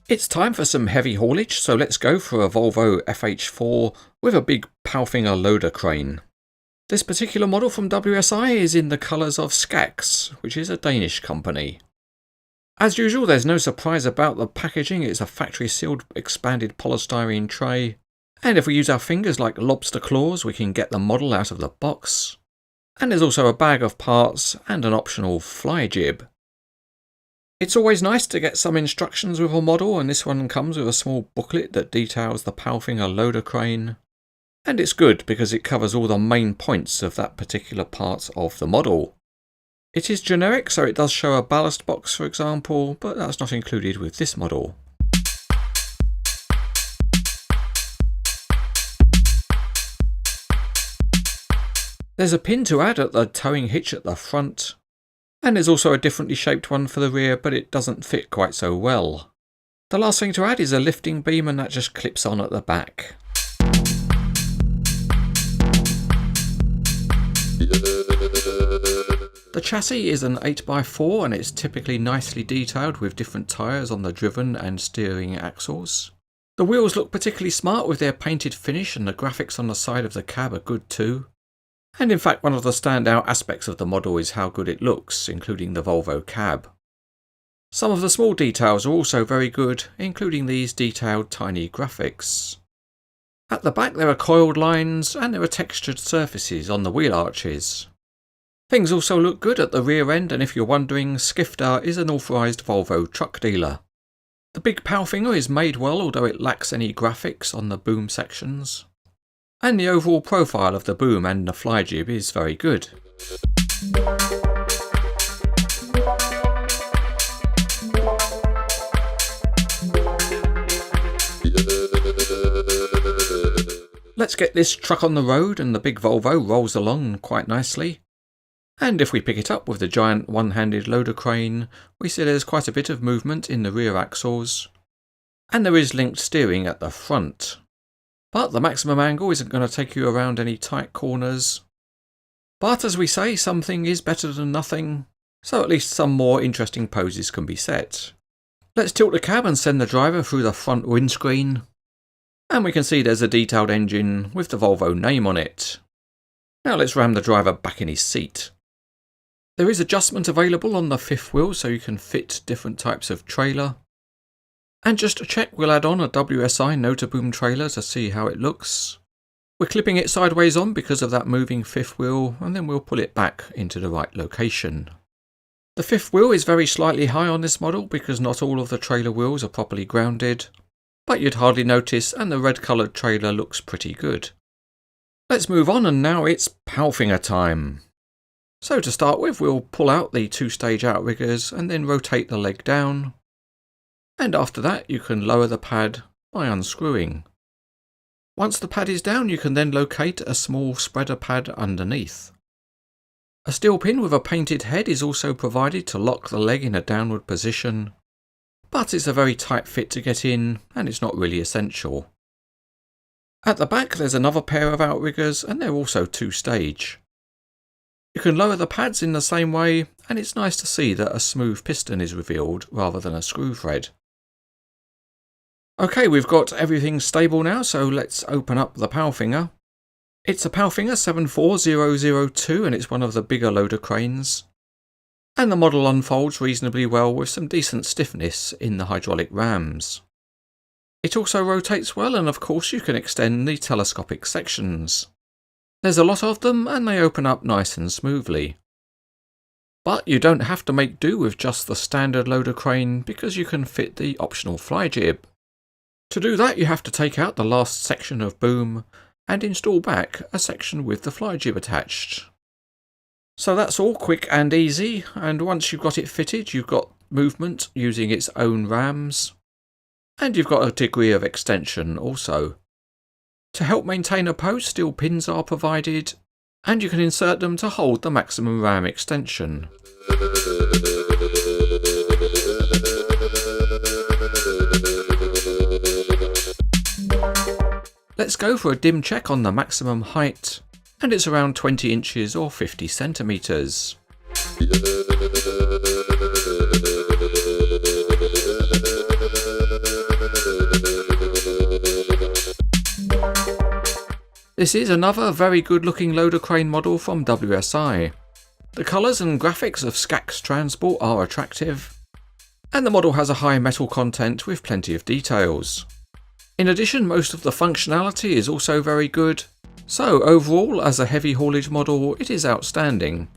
It's time for some heavy haulage, so let's go for a Volvo FH4 with a big Palfinger loader crane. This particular model from WSI is in the colours of Skaks, which is a Danish company. As usual, there's no surprise about the packaging. It's a factory sealed expanded polystyrene tray, and if we use our fingers like lobster claws we can get the model out of the box. And there's also a bag of parts and an optional fly jib. It's always nice to get some instructions with a model, and this one comes with a small booklet that details the Palfinger loader crane. And it's good because it covers all the main points of that particular part of the model. It is generic, so it does show a ballast box for example, but that's not included with this model. There's a pin to add at the towing hitch at the front. And there's also a differently shaped one for the rear, but it doesn't fit quite so well. The last thing to add is a lifting beam, and that just clips on at the back. The chassis is an 8x4 and it's typically nicely detailed with different tyres on the driven and steering axles. The wheels look particularly smart with their painted finish, and the graphics on the side of the cab are good too. And in fact, one of the standout aspects of the model is how good it looks, including the Volvo cab. Some of the small details are also very good, including these detailed tiny graphics. At the back there are coiled lines and there are textured surfaces on the wheel arches. Things also look good at the rear end, and if you're wondering, Skifter is an authorised Volvo truck dealer. The big Palfinger is made well, although it lacks any graphics on the boom sections. And the overall profile of the boom and the fly jib is very good. Let's get this truck on the road, and the big Volvo rolls along quite nicely. And if we pick it up with the giant one-handed loader crane, we see there's quite a bit of movement in the rear axles. And there is linked steering at the front. But the maximum angle isn't going to take you around any tight corners. But as we say, something is better than nothing, so at least some more interesting poses can be set. Let's tilt the cab and send the driver through the front windscreen. And we can see there's a detailed engine with the Volvo name on it. Now let's ram the driver back in his seat. There is adjustment available on the fifth wheel, so you can fit different types of trailer. And just to check, we'll add on a WSI Notaboom trailer to see how it looks. We're clipping it sideways on because of that moving fifth wheel, and then we'll pull it back into the right location. The fifth wheel is very slightly high on this model because not all of the trailer wheels are properly grounded, but you'd hardly notice, and the red coloured trailer looks pretty good. Let's move on, and now it's Palfinger time. So to start with, we'll pull out the two-stage outriggers and then rotate the leg down. And after that you can lower the pad by unscrewing. Once the pad is down, you can then locate a small spreader pad underneath. A steel pin with a painted head is also provided to lock the leg in a downward position, but it's a very tight fit to get in and it's not really essential. At the back there's another pair of outriggers, and they're also two-stage. You can lower the pads in the same way, and it's nice to see that a smooth piston is revealed rather than a screw thread. Okay, we've got everything stable now, so let's open up the Palfinger. It's a Palfinger 74002 and it's one of the bigger loader cranes. And the model unfolds reasonably well with some decent stiffness in the hydraulic rams. It also rotates well, and of course you can extend the telescopic sections. There's a lot of them and they open up nice and smoothly. But you don't have to make do with just the standard loader crane because you can fit the optional fly jib. To do that you have to take out the last section of boom and install back a section with the fly jib attached. So that's all quick and easy, and once you've got it fitted you've got movement using its own rams. and you've got a degree of extension also. To help maintain a post, steel pins are provided, and you can insert them to hold the maximum ram extension. Let's go for a dim check on the maximum height, and it's around 20 inches or 50 centimeters. This is another very good looking loader crane model from WSI. The colours and graphics of Skaks transport are attractive, and the model has a high metal content with plenty of details. In addition, most of the functionality is also very good, so overall as a heavy haulage model it is outstanding.